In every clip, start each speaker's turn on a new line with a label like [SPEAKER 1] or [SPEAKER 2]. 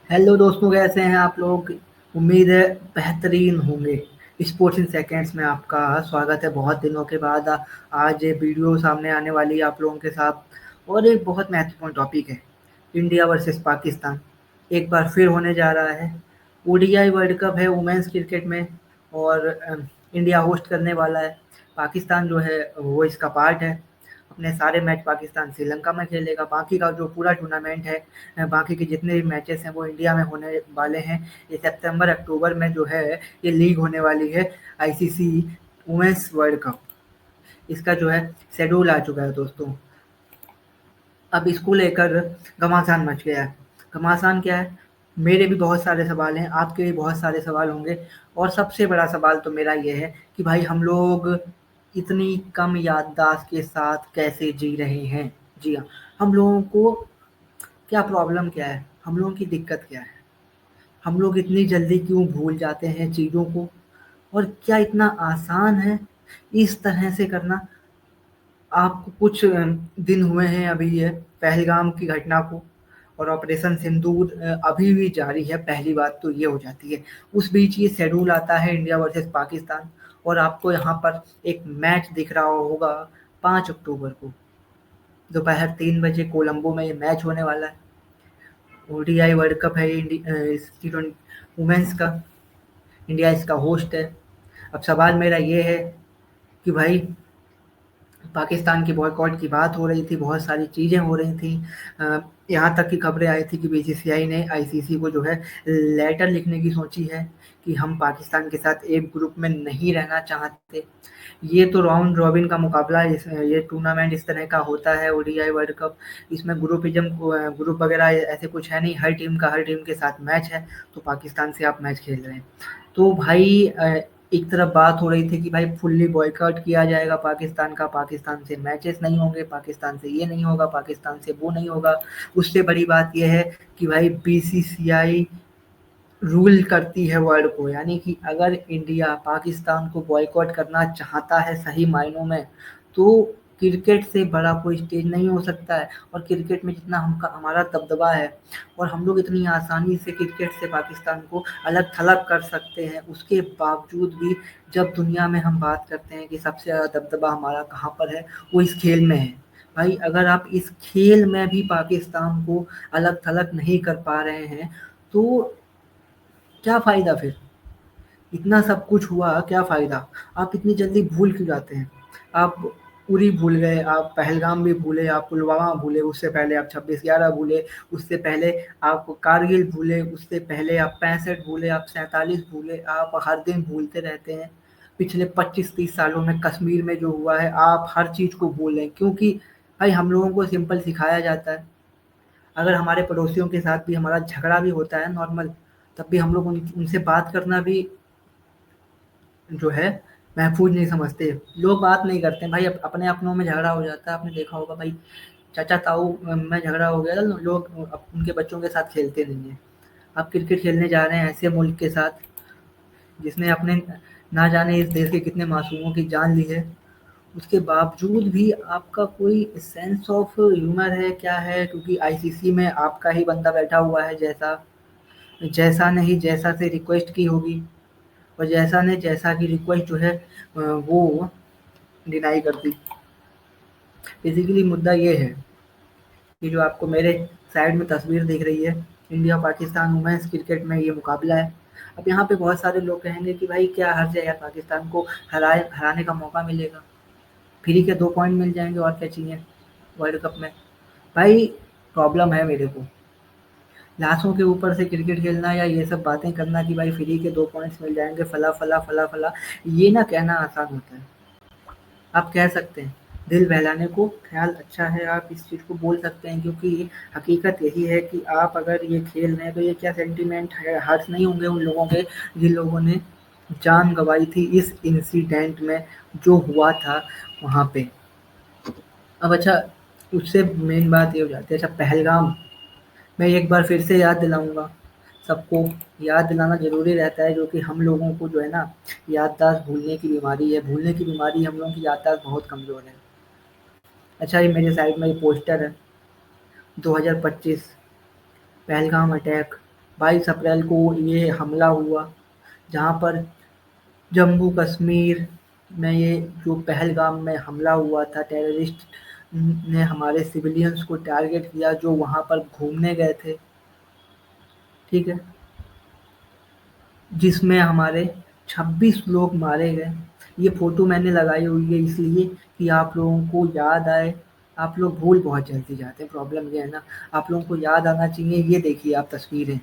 [SPEAKER 1] Hello दोस्तों, कैसे हैं आप लोग? उम्मीद है बेहतरीन होंगे। स्पोर्ट्स इन सेकंड्स में आपका स्वागत है। बहुत दिनों के बाद आज ये वीडियो सामने आने वाली है आप लोगों के साथ। और एक बहुत महत्वपूर्ण टॉपिक है, इंडिया वर्सेस पाकिस्तान। एक बार फिर होने जा रहा है। ओडीआई वर्ल्ड कप है वुमेन्स क्रिकेट में। और इंडिया होस्ट करने वाला है। पाकिस्तान जो है वो इसका पार्ट है। अपने सारे मैच पाकिस्तान श्रीलंका में खेलेगा। बाकी का जो पूरा टूर्नामेंट है, बाकी के जितने भी मैचेस हैं वो इंडिया में होने वाले हैं। ये सितंबर अक्टूबर में जो है ये लीग होने वाली है, आईसीसी वुमेन्स वर्ल्ड कप। इसका जो है शेड्यूल आ चुका है दोस्तों। अब इसको लेकर घमासान मच गया है। घमासान क्या है? मेरे भी बहुत सारे सवाल हैं, आपके भी बहुत सारे सवाल होंगे। और सबसे बड़ा सवाल तो मेरा ये है कि भाई हम लोग इतनी कम याददाश्त के साथ कैसे जी रहे हैं। जी हाँ, हम लोगों को क्या प्रॉब्लम क्या है, हम लोगों की दिक्कत क्या है? हम लोग इतनी जल्दी क्यों भूल जाते हैं चीज़ों को? और क्या इतना आसान है इस तरह से करना? आपको कुछ दिन हुए हैं अभी ये पहलगाम की घटना को, और ऑपरेशन सिंदूर अभी भी जारी है। पहली बात तो ये हो जाती है। उस बीच ये शेड्यूल आता है इंडिया वर्सेस पाकिस्तान, और आपको यहाँ पर एक मैच दिख रहा होगा 5 अक्टूबर को दोपहर 3 बजे कोलंबो में ये मैच होने वाला है। ओडीआई वर्ल्ड कप है ये, T20 वुमेन्स का। इंडिया इसका होस्ट है। अब सवाल मेरा ये है कि भाई पाकिस्तान की बॉयकॉट की बात हो रही थी, बहुत सारी चीज़ें हो रही थी। यहाँ तक की खबरें आई थी कि बीसीसीआई ने आईसीसी को जो है लेटर लिखने की सोची है कि हम पाकिस्तान के साथ एक ग्रुप में नहीं रहना चाहते। ये तो राउंड रॉबिन का मुकाबला है। ये टूर्नामेंट इस तरह का होता है ओडीआई वर्ल्ड कप। इसमें ग्रुप वगैरह ऐसे कुछ है नहीं। हर टीम का हर टीम के साथ मैच है, तो पाकिस्तान से आप मैच खेल रहे हैं। तो भाई एक तरफ बात हो रही थी कि भाई फुल्ली बॉयकॉट किया जाएगा पाकिस्तान का, पाकिस्तान से मैचेस नहीं होंगे, पाकिस्तान से ये नहीं होगा, पाकिस्तान से वो नहीं होगा। उससे बड़ी बात यह है कि भाई बीसीसीआई रूल करती है वर्ल्ड को, यानी कि अगर इंडिया पाकिस्तान को बॉयकॉट करना चाहता है सही मायनों में, तो क्रिकेट से बड़ा कोई स्टेज नहीं हो सकता है। और क्रिकेट में जितना हमारा दबदबा है, और हम लोग इतनी आसानी से क्रिकेट से पाकिस्तान को अलग थलग कर सकते हैं, उसके बावजूद भी जब दुनिया में हम बात करते हैं कि सबसे ज़्यादा दबदबा हमारा कहाँ पर है, वो इस खेल में है। भाई अगर आप इस खेल में भी पाकिस्तान को अलग थलग नहीं कर पा रहे हैं, तो क्या फ़ायदा फिर? इतना सब कुछ हुआ, क्या फ़ायदा? आप इतनी जल्दी भूल क्यों जाते हैं? आप उरी भूल गए, आप पहलगाम भी भूले, आप पुलवामा भूले, उससे पहले आप 26/11 भूले, उससे पहले आप कारगिल भूले, उससे पहले आप 65 भूले, आप 47 भूले, आप हर दिन भूलते रहते हैं। पिछले 25-30 सालों में कश्मीर में जो हुआ है, आप हर चीज़ को भूल रहे हैं, क्योंकि भाई हम लोगों को सिंपल सिखाया जाता है। अगर हमारे पड़ोसियों के साथ भी हमारा झगड़ा भी होता है नॉर्मल, तब भी हम लोग उनसे बात करना भी जो है महफूज नहीं समझते। लोग बात नहीं करते भाई, अपने अपनों में झगड़ा हो जाता है। आपने देखा होगा भाई, चाचा ताऊ में झगड़ा हो गया तो लोग उनके बच्चों के साथ खेलते नहीं है। आप क्रिकेट खेलने जा रहे हैं ऐसे मुल्क के साथ जिसने अपने ना जाने इस देश के कितने मासूमों की जान ली है, उसके बावजूद भी आपका कोई सेंस ऑफ ह्यूमर है क्या है? क्योंकि आईसीसी में आपका ही बंदा बैठा हुआ है, जैसा जैसा ने ही जैसा से रिक्वेस्ट की होगी, और जैसा ने जैसा की रिक्वेस्ट जो है वो डिनाई कर दी। बेसिकली मुद्दा ये है कि जो आपको मेरे साइड में तस्वीर दिख रही है, इंडिया पाकिस्तान वुमेन्स क्रिकेट में ये मुकाबला है। अब यहाँ पे बहुत सारे लोग कहेंगे कि भाई क्या हर्ज है यार, पाकिस्तान को हराने का मौका मिलेगा, फ्री के 2 पॉइंट मिल जाएंगे, और क्या चाहिए वर्ल्ड कप में? भाई प्रॉब्लम है मेरे को लाशों के ऊपर से क्रिकेट खेलना, या ये सब बातें करना कि भाई फ्री के 2 पॉइंट्स मिल जाएंगे, फला फला फला फला। ये ना कहना आसान होता है। आप कह सकते हैं, दिल बहलाने को ख़्याल अच्छा है, आप इस चीज़ को बोल सकते हैं, क्योंकि हकीकत यही है कि आप अगर ये खेल रहे हैं तो ये क्या सेंटिमेंट है, हर्ट नहीं होंगे उन लोगों के जिन लोगों ने जान गंवाई थी इस इंसिडेंट में जो हुआ था वहाँ पे। अब अच्छा, उससे मेन बात ये हो जाती है, अच्छा पहलगाम, मैं एक बार फिर से याद दिलाऊँगा, सबको याद दिलाना ज़रूरी रहता है, जो कि हम लोगों को जो है ना, याददाश्त भूलने की बीमारी है, भूलने की बीमारी, हम लोगों की याददाश्त बहुत कमज़ोर है। अच्छा, ये मेरे साइड में ये पोस्टर है, 2025 पहलगाम अटैक। 22 अप्रैल को ये हमला हुआ, जहाँ पर जम्मू कश्मीर में ये जो पहलगाम में हमला हुआ था, टेररिस्ट ने हमारे सिविलियंस को टारगेट किया जो वहाँ पर घूमने गए थे, ठीक है? जिसमें हमारे 26 लोग मारे गए। ये फ़ोटो मैंने लगाई हुई है इसलिए कि आप लोगों को याद आए। आप लोग भूल बहुत जल्दी जाते हैं, प्रॉब्लम ये है ना, आप लोगों को याद आना चाहिए। ये देखिए आप तस्वीरें,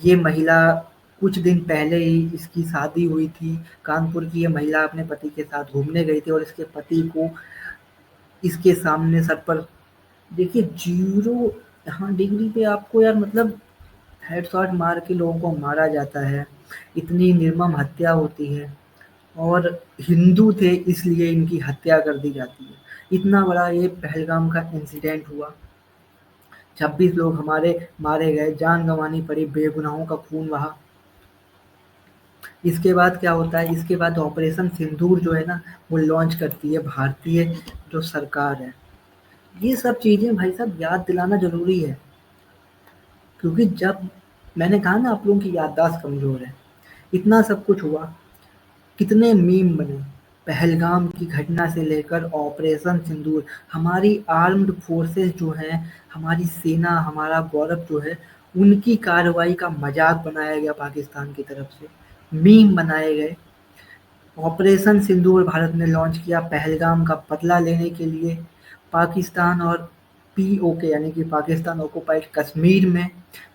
[SPEAKER 1] ये महिला कुछ दिन पहले ही इसकी शादी हुई थी। कानपुर की ये महिला अपने पति के साथ घूमने गई थी और इसके पति को इसके सामने सर पर देखिए 0 हाँ, डिग्री पे आपको यार मतलब हेडशॉट मार के लोगों को मारा जाता है। इतनी निर्मम हत्या होती है और हिंदू थे इसलिए इनकी हत्या कर दी जाती है। इतना बड़ा ये पहलगाम का इंसिडेंट हुआ। 26 लोग हमारे मारे गए, जान गंवानी पड़ी, बेगुनाहों का खून बहा। इसके बाद क्या होता है, इसके बाद ऑपरेशन सिंदूर जो है ना, वो लॉन्च करती है भारतीय जो सरकार है। ये सब चीज़ें भाई साहब याद दिलाना ज़रूरी है, क्योंकि जब मैंने कहा ना आप लोगों की याददाश्त कमज़ोर है। इतना सब कुछ हुआ, कितने मीम बने, पहलगाम की घटना से लेकर ऑपरेशन सिंदूर, हमारी आर्म्ड फोर्सेस जो हैं, हमारी सेना, हमारा गौरव जो है, उनकी कार्रवाई का मजाक बनाया गया पाकिस्तान की तरफ से, मीम बनाए गए। ऑपरेशन सिंदूर भारत ने लॉन्च किया पहलगाम का बदला लेने के लिए। पाकिस्तान और पीओके यानी कि पाकिस्तान ऑक्युपाइड कश्मीर में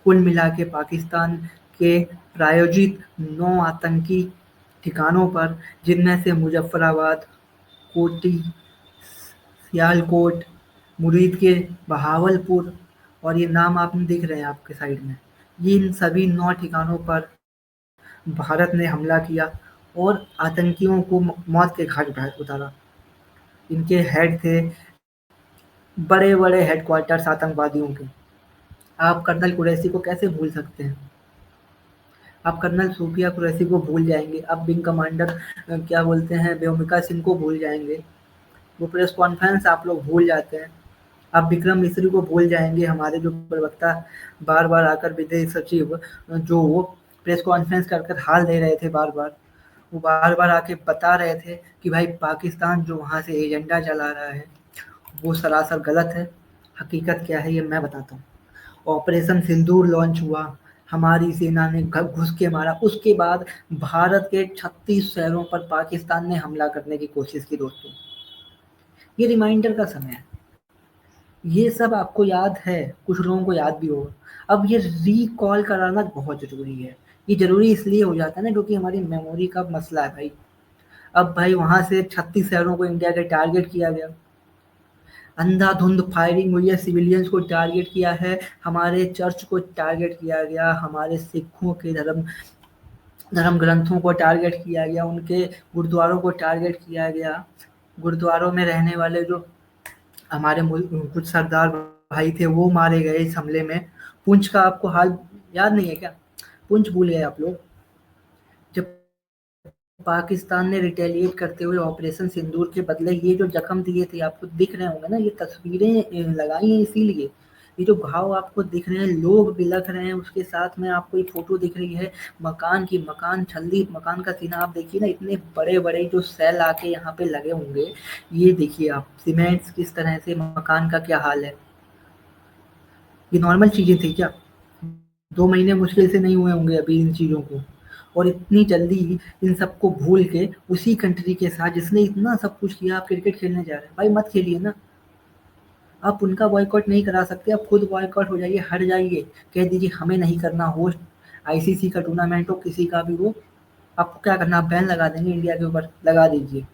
[SPEAKER 1] कुल मिला के पाकिस्तान के प्रायोजित 9 आतंकी ठिकानों पर, जिनमें से मुजफ्फराबाद, कोटी, सियालकोट, मुरीद के बहावलपुर और ये नाम आपने दिख रहे हैं आपके साइड में, ये इन सभी 9 ठिकानों पर भारत ने हमला किया और आतंकियों को मौत के घाट उतारा। इनके हेड थे बड़े-बड़े हेडक्वार्टर्स आतंकवादियों के। आप कर्नल कुरैशी को कैसे भूल सकते हैं? आप कर्नल सूफिया कुरैशी को भूल जाएँगे, आप विंग कमांडर क्या बोलते हैं व्योमिका सिंह को भूल जाएँगे, वो प्रेस कॉन्फ्रेंस आप लोग भूल जाते हैं। आप विक्रम मिश्री को भूल जाएँगे, हमारे जो प्रवक्ता बार-बार आकर विदेश सचिव जो प्रेस कॉन्फ्रेंस कर हाल दे रहे थे बार-बार, वो बार-बार आके बता रहे थे कि भाई पाकिस्तान जो वहाँ से एजेंडा चला रहा है, वो सरासर गलत है। हकीकत क्या है ये मैं बताता हूँ। ऑपरेशन सिंदूर लॉन्च हुआ, हमारी सेना ने घुस के मारा, उसके बाद भारत के 36 शहरों पर पाकिस्तान ने हमला करने की कोशिश की दोस्तों। ये रिमाइंडर का समय है। ये सब आपको याद है, कुछ लोगों को याद भी होगा। अब ये रिकॉल कराना बहुत ज़रूरी है। ये ज़रूरी इसलिए हो जाता है ना क्योंकि हमारी मेमोरी का मसला है भाई। अब भाई वहाँ से 36 शहरों को इंडिया के टारगेट किया गया। अंधाधुंध फायरिंग हुई है, सिविलियंस को टारगेट किया है, हमारे चर्च को टारगेट किया गया, हमारे सिखों के धर्म ग्रंथों को टारगेट किया गया, उनके गुरुद्वारों को टारगेट किया गया। गुरुद्वारों में रहने वाले जो हमारे कुछ सरदार भाई थे वो मारे गए इस हमले में। पुंछ का आपको हाल याद नहीं है क्या? पुंछ भूल गए आप लोग? जब पाकिस्तान ने रिटेलिएट करते हुए ऑपरेशन सिंदूर के बदले ये जो जख्म दिए थे, आपको दिख रहे होंगे ना, ये तस्वीरें लगाई हैं इसीलिए। ये जो घाव आपको दिख रहे हैं, लोग बिलख रहे हैं, उसके साथ में आपको ये फोटो दिख रही है मकान की, मकान छल्ली मकान का सीना आप देखिए ना, इतने बड़े-बड़े जो सेल आके यहाँ पे लगे होंगे, ये देखिए आप सीमेंट्स किस तरह से, मकान का क्या हाल है। ये नॉर्मल चीज़ें थी क्या? 2 महीने मुश्किल से नहीं हुए होंगे अभी इन चीज़ों को, और इतनी जल्दी इन सबको भूल के उसी कंट्री के साथ जिसने इतना सब कुछ किया आप क्रिकेट खेलने जा रहे हैं। भाई मत खेलिए ना। आप उनका बॉयकॉट नहीं करा सकते, आप खुद बॉयकॉट हो जाइए, हट जाइए। कह दीजिए हमें नहीं करना होस्ट, आईसीसी का टूर्नामेंट हो, किसी का भी हो, आपको क्या करना, आप बैन लगा देंगे इंडिया के ऊपर, लगा दीजिए।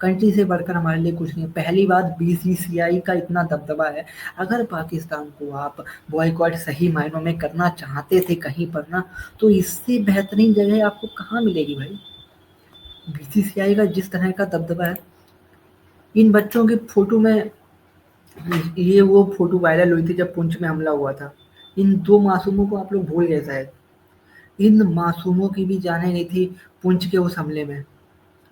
[SPEAKER 1] कंट्री से बढ़कर हमारे लिए कुछ नहीं है। पहली बात बीसीसीआई का इतना दबदबा है, अगर पाकिस्तान को आप बॉयकॉट सही मायनों में करना चाहते थे कहीं पर ना, तो इससे बेहतरीन जगह आपको कहाँ मिलेगी भाई। बीसीसीआई का जिस तरह का दबदबा है, इन बच्चों की फोटो में, ये वो फोटो वायरल हुई थी जब पुंछ में हमला हुआ था। इन 2 मासूमों को आप लोग भूल गए शायद। इन मासूमों की भी जानें गई थी पुंछ के उस हमले में।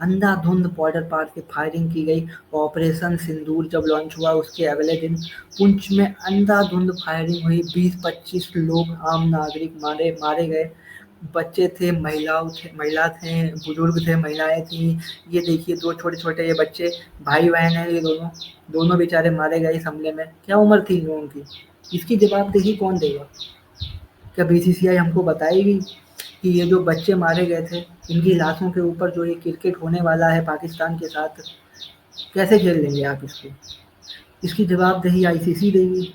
[SPEAKER 1] अंधाधुंध बॉर्डर पार से फायरिंग की गई। ऑपरेशन सिंदूर जब लॉन्च हुआ उसके अगले दिन पुंछ में अंधाधुंध फायरिंग हुई, 20-25 लोग आम नागरिक मारे मारे गए। बच्चे थे, महिला थे, बुजुर्ग थे, महिलाएं थी। ये देखिए दो छोटे छोटे ये बच्चे, भाई बहन है ये दोनों, दोनों बेचारे मारे गए इस हमले में। क्या उम्र थी इन लोगों की? इसकी जवाबदेही कौन देगा? क्या बीसीसीआई हमको बताएगी कि ये जो बच्चे मारे गए थे, इनकी लाशों के ऊपर जो ये क्रिकेट होने वाला है पाकिस्तान के साथ, कैसे खेल लेंगे आप इसको? इसकी जवाबदेही आईसीसी देगी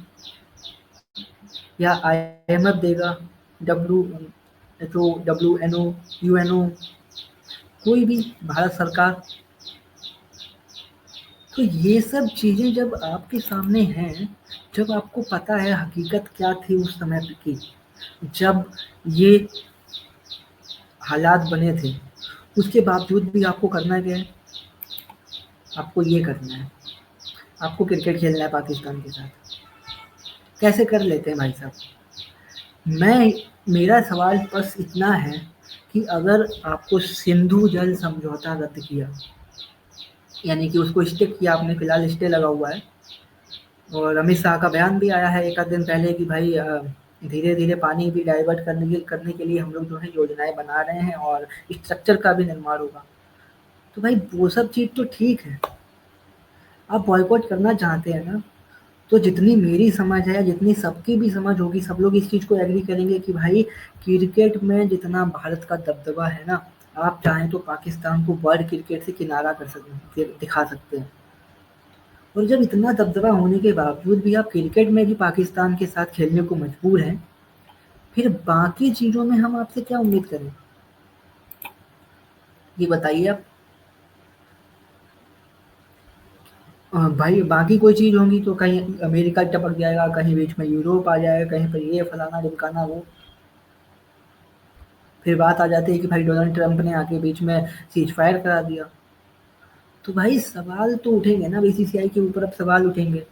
[SPEAKER 1] या आईएमएफ देगा, डब्ल्यूएचओ, डब्ल्यूएनओ, यूएनओ, कोई भी, भारत सरकार? तो ये सब चीज़ें जब आपके सामने हैं, जब आपको पता है हकीकत क्या थी उस समय की, जब ये हालात बने थे, उसके बावजूद भी आपको करना क्या है? आपको ये करना है, आपको क्रिकेट खेलना है पाकिस्तान के साथ। कैसे कर लेते हैं भाई साहब? मैं मेरा सवाल बस इतना है कि अगर आपको सिंधु जल समझौता रद्द किया, यानी कि उसको स्टे किया आपने, फिलहाल स्टे लगा हुआ है, और अमित शाह का बयान भी आया है एक आध दिन पहले कि भाई धीरे धीरे पानी भी डाइवर्ट करने के लिए हम लोग जो है योजनाएं बना रहे हैं और स्ट्रक्चर का भी निर्माण होगा। तो भाई वो सब चीज़ तो ठीक है, आप बॉयकॉट करना चाहते हैं ना, तो जितनी मेरी समझ है, जितनी सबकी भी समझ होगी, सब लोग इस चीज़ को एग्री करेंगे कि भाई क्रिकेट में जितना भारत का दबदबा है ना, आप चाहें तो पाकिस्तान को वर्ल्ड क्रिकेट से किनारा कर सकते, दिखा सकते हैं। और जब इतना दबदबा होने के बावजूद भी आप क्रिकेट में भी पाकिस्तान के साथ खेलने को मजबूर हैं, फिर बाकी चीज़ों में हम आपसे क्या उम्मीद करें? ये बताइए आप। भाई बाकी कोई चीज़ होगी तो कहीं अमेरिका टपक जाएगा, कहीं बीच में यूरोप आ जाएगा, कहीं पर ये फलाना ढिमकाना वो। फिर बात आ जाती है कि भाई डोनाल्ड ट्रंप ने आके बीच में सीज फायर करा दिया। तो भाई सवाल तो उठेंगे ना, बीसीसीआई के ऊपर अब सवाल उठेंगे।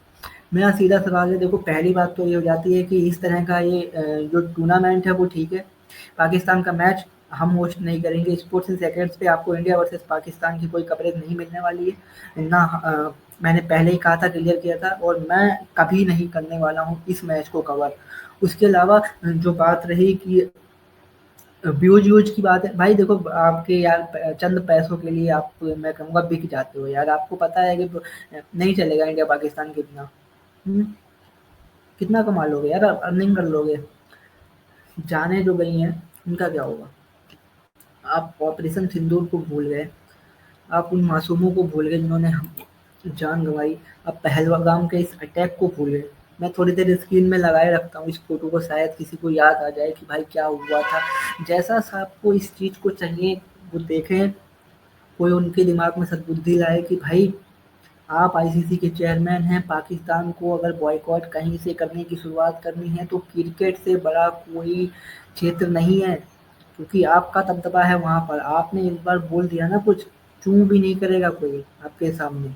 [SPEAKER 1] मेरा सीधा सवाल है, देखो पहली बात तो ये हो जाती है कि इस तरह का ये जो टूर्नामेंट है वो ठीक है, पाकिस्तान का मैच हम होस्ट नहीं करेंगे। स्पोर्ट्स इन सेकंड्स पे आपको इंडिया वर्सेस पाकिस्तान की कोई कवरेज नहीं मिलने वाली है ना। मैंने पहले ही कहा था, क्लियर किया था, और मैं कभी नहीं करने वाला हूँ इस मैच को कवर। उसके अलावा जो बात रही कि व्यूज व्यूज की बात है, भाई देखो आपके यार चंद पैसों के लिए आप, मैं कहूँगा, बिक जाते हो यार। आपको पता है कि नहीं चलेगा इंडिया पाकिस्तान के बिना। हम्म, कितना कमा लोगे यार, अर्निंग कर लोगे। जाने जो गई हैं उनका क्या होगा? आप ऑपरेशन सिंदूर को भूल गए, आप उन मासूमों को भूल गए जिन्होंने जान गंवाई, आप पहलगाम के इस अटैक को भूल गए। मैं थोड़ी देर स्क्रीन में लगाए रखता हूँ इस फोटो को, शायद किसी को याद आ जाए कि भाई क्या हुआ था। जैसा सा आपको इस चीज़ को चाहिए वो देखें, कोई उनके दिमाग में सद्बुद्धि लाए कि भाई आप आईसीसी के चेयरमैन हैं, पाकिस्तान को अगर बॉयकॉट कहीं से करने की शुरुआत करनी है तो क्रिकेट से बड़ा कोई क्षेत्र नहीं है, क्योंकि आपका दबदबा है वहाँ पर। आपने इस बार बोल दिया ना कुछ, चूं भी नहीं करेगा कोई आपके सामने,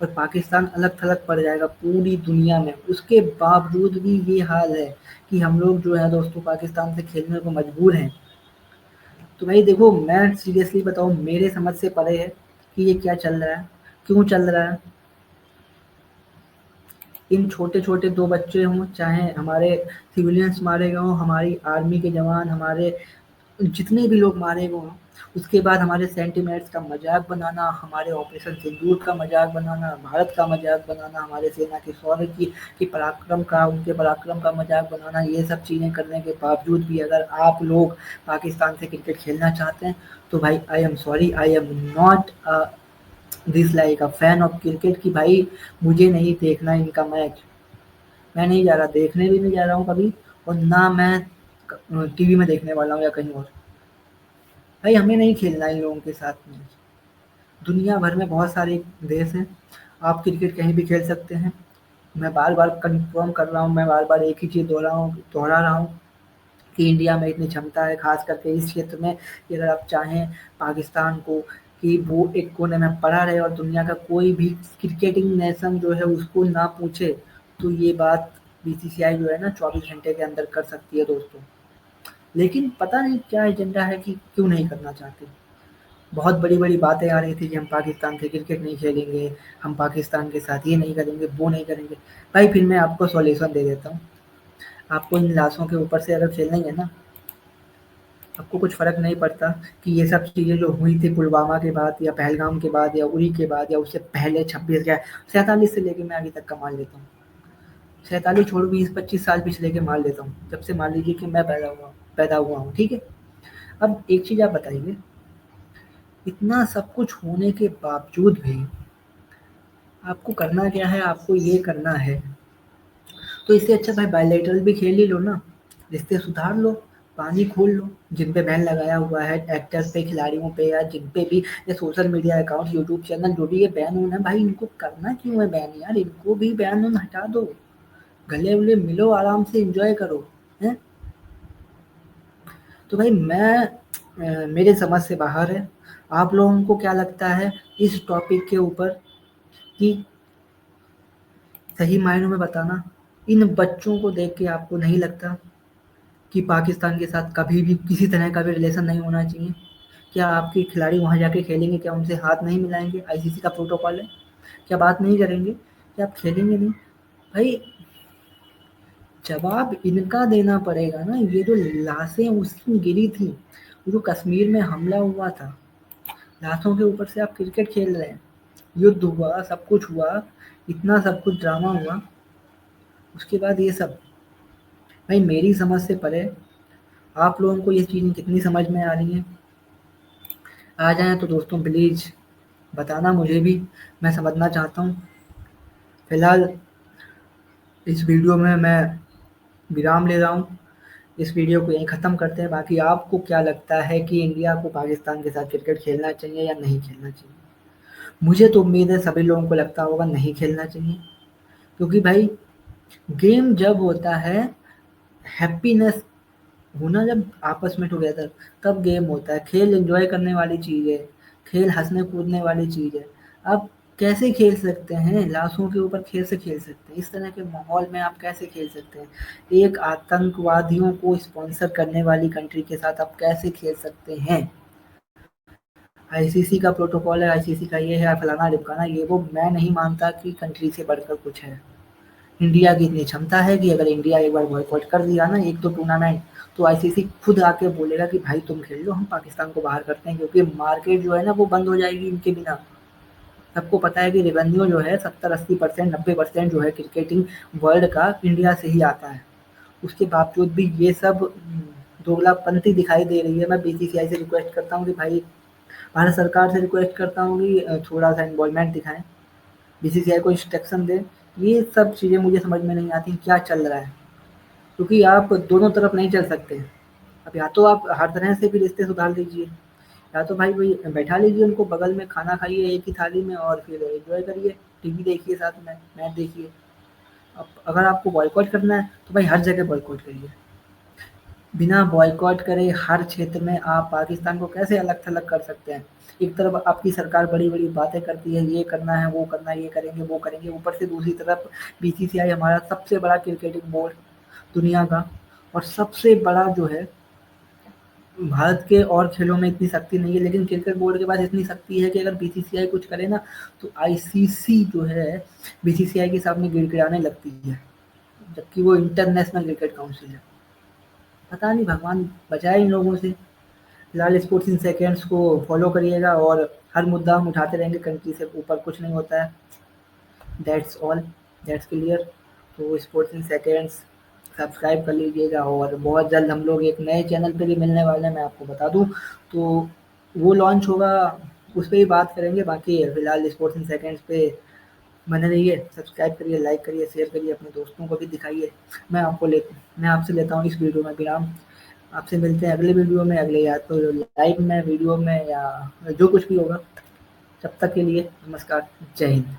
[SPEAKER 1] और पाकिस्तान अलग थलग पड़ जाएगा पूरी दुनिया में। उसके बावजूद भी ये हाल है कि हम लोग जो है दोस्तों पाकिस्तान से खेलने को मजबूर हैं। तो भाई देखो, मैं सीरियसली बताऊँ, मेरे समझ से परे है कि ये क्या चल रहा है, क्यों चल रहा है। इन छोटे-छोटे 2 बच्चे हों, चाहे हमारे सिविलियंस मारे गए हों, हमारी आर्मी के जवान, हमारे जितने भी लोग मारे गए हों, उसके बाद हमारे सेंटिमेंट्स का मज़ाक बनाना, हमारे ऑपरेशन सिंदूर का मज़ाक बनाना, भारत का मज़ाक बनाना, हमारे सेना के शौर्य की पराक्रम का, उनके पराक्रम का मज़ाक बनाना, ये सब चीज़ें करने के बावजूद भी अगर आप लोग पाकिस्तान से क्रिकेट खेलना चाहते हैं, तो भाई I am sorry, I am not this like a fan of cricket, कि भाई मुझे नहीं देखना इनका मैच। मैं नहीं जा रहा, देखने भी नहीं जा रहा हूँ कभी, और ना मैं टीवी में देखने वाला हूँ या कहीं और। भाई हमें नहीं खेलना इन लोगों के साथ में। दुनिया भर में बहुत सारे देश हैं, आप क्रिकेट कहीं भी खेल सकते हैं। मैं बार बार कंफर्म कर रहा हूँ, मैं बार बार एक ही चीज़ दोहरा रहा हूँ कि इंडिया में इतनी क्षमता है, खास करके इस क्षेत्र में, कि अगर आप चाहें पाकिस्तान को कि वो एक कोने में पड़ा रहे और दुनिया का कोई भी क्रिकेटिंग नेशन जो है उसको ना पूछे, तो ये बात बीसीसीआई जो है ना 24 घंटे के अंदर कर सकती है दोस्तों। लेकिन पता नहीं क्या एजेंडा है कि क्यों नहीं करना चाहते। बहुत बड़ी-बड़ी बातें आ रही थी कि हम पाकिस्तान से क्रिकेट नहीं खेलेंगे, हम पाकिस्तान के साथ ये नहीं करेंगे, वो नहीं करेंगे। भाई फिर मैं आपको सॉल्यूशन दे देता हूँ। आपको इन लाशों के ऊपर से अगर खेलना ही है ना, आपको कुछ फ़र्क नहीं पड़ता कि ये सब चीज़ें जो हुई थी पुलवामा के बाद या पहलगाम के बाद या उरी के बाद या उससे पहले 26 क्या 47 से लेके मैं अभी तक का मान लेता हूँ। 47 छोड़ो 20-25 साल पिछले के मान लेता हूँ, जब से मान लीजिए कि मैं पैदा हुआ हूँ, ठीक है? अब एक चीज़ आप बताइए, इतना सब कुछ होने के बावजूद भी आपको करना क्या है, आपको ये करना है, तो इससे अच्छा भाई बायलैटरल भी खेल ही लो ना, रिश्ते सुधार लो, पानी खोल लो, जिन पे बैन लगाया हुआ है एक्टर्स पे, खिलाड़ियों पे या जिन पे भी ये social media account, YouTube channel जो भी ये बैन होना है भाई इनको करना क्यों है बैन यार? इनको भी बैन हटा दो, गले-वले मिलो, आराम से एन्जॉय करो, हैं? तो भाई मेरे समझ से बाहर है। आप लोगों को क्या लगता है इस टॉपिक के ऊपर कि सही मायनों में बताना, इन बच्चों को देख के आपको नहीं लगता कि पाकिस्तान के साथ कभी भी किसी तरह का भी रिलेशन नहीं होना चाहिए? क्या आपके खिलाड़ी वहाँ जाके खेलेंगे? क्या उनसे हाथ नहीं मिलाएँगे? आईसीसी का प्रोटोकॉल है। क्या बात नहीं करेंगे? क्या आप खेलेंगे नहीं? भाई जवाब इनका देना पड़ेगा ना, ये जो लाशें उस दिन गिरी थी, वो जो कश्मीर में हमला हुआ था, लाशों के ऊपर से आप क्रिकेट खेल रहे हैं, युद्ध हुआ, सब कुछ हुआ, इतना सब कुछ ड्रामा हुआ, उसके बाद ये सब। भाई मेरी समझ से परे आप लोगों को ये चीज़ें कितनी समझ में आ रही हैं? आ जाएँ तो दोस्तों प्लीज़ बताना मुझे भी, मैं समझना चाहता हूँ। फिलहाल इस वीडियो में मैं विराम ले रहा हूँ। इस वीडियो को यहीं ख़त्म करते हैं। बाकी आपको क्या लगता है कि इंडिया को पाकिस्तान के साथ क्रिकेट खेलना चाहिए या नहीं खेलना चाहिए? मुझे तो उम्मीद है सभी लोगों को लगता होगा नहीं खेलना चाहिए, क्योंकि भाई गेम जब होता है, हैप्पीनेस होना जब आपस में टुगेदर, तब गेम होता है। खेल एन्जॉय करने वाली चीज़ है, खेल हँसने-कूदने वाली चीज़ है। आप कैसे खेल सकते हैं? लाशों के ऊपर कैसे खेल सकते हैं? इस तरह के माहौल में आप कैसे खेल सकते हैं? एक आतंकवादियों को स्पॉन्सर करने वाली कंट्री के साथ आप कैसे खेल सकते हैं? आईसीसी का प्रोटोकॉल है, आईसीसी का ये है, फलाना-ढिमकाना, ये वो, मैं नहीं मानता कि कंट्री से बढ़कर कुछ है। इंडिया की इतनी क्षमता है कि अगर इंडिया एक बार बॉयकॉट कर दिया ना 1-2 टूर्नामेंट, तो आईसीसी खुद आके बोलेगा कि भाई तुम खेल लो, हम पाकिस्तान को बाहर करते हैं, क्योंकि मार्केट जो है ना वो बंद हो जाएगी इनके बिना। सबको पता है कि रेवेन्यू जो है 70-80%, 90% जो है क्रिकेटिंग वर्ल्ड का इंडिया से ही आता है। उसके बावजूद भी ये सब दोगलापंती दिखाई दे रही है। मैं बीसीसीआई से रिक्वेस्ट करता हूँ कि भाई, भारत सरकार से रिक्वेस्ट करता हूँ कि थोड़ा-सा इन्वॉल्वमेंट दिखाएँ, बीसीसीआई को इंस्ट्रक्शन दें। ये सब चीज़ें मुझे समझ में नहीं आती क्या चल रहा है, क्योंकि आप दोनों तरफ नहीं चल सकते। अब या तो आप हर तरह से भी रिश्ते सुधार लीजिए, या तो भाई वही बैठा लीजिए उनको बगल में, खाना खाइए एक ही थाली में और फिर एन्जॉय करिए, टीवी देखिए साथ में, मैच देखिए। अब अगर आपको बॉयकॉट करना है, तो भाई हर जगह बॉयकॉट करिए। बिना बॉयकॉट करे हर क्षेत्र में आप पाकिस्तान को कैसे अलग-थलग कर सकते हैं? एक तरफ आपकी सरकार बड़ी-बड़ी बातें करती है, ये करना है, वो करना है, ये करेंगे, वो करेंगे, ऊपर से दूसरी तरफ बीसीसीआई हमारा सबसे बड़ा क्रिकेटिंग बोर्ड दुनिया का, और सबसे बड़ा जो है, भारत के और खेलों में इतनी शक्ति नहीं है, लेकिन क्रिकेट बोर्ड के पास इतनी शक्ति है कि अगर बीसीसीआई कुछ करे ना, तो आईसीसी जो है बीसीसीआई के सामने गिड़गिड़ाने लगती है, जबकि वो इंटरनेशनल क्रिकेट काउंसिल है। पता नहीं भगवान बचाए इन लोगों से। फिलहाल स्पोर्ट्स इन सेकंड्स को फॉलो करिएगा और हर मुद्दा हम उठाते रहेंगे, कंट्री से ऊपर कुछ नहीं होता है। That's all, that's clear. तो स्पोर्ट्स इन सेकंड्स सब्सक्राइब कर लीजिएगा, और बहुत जल्द हम लोग एक नए चैनल पे भी मिलने वाले हैं, मैं आपको बता दूँ। तो वो लॉन्च होगा, उस पे ही बात करेंगे। बाकी फिलहाल स्पोर्ट्स इन सेकंड्स पे बने रहिए, सब्सक्राइब करिए, लाइक करिए, शेयर करिए, अपने दोस्तों को भी दिखाइए। मैं आपसे लेता हूँ इस वीडियो में विराम। आपसे मिलते हैं अगले वीडियो में, अगले या तो लाइव में, वीडियो में, या जो कुछ भी होगा। तब तक के लिए नमस्कार, जय हिंद।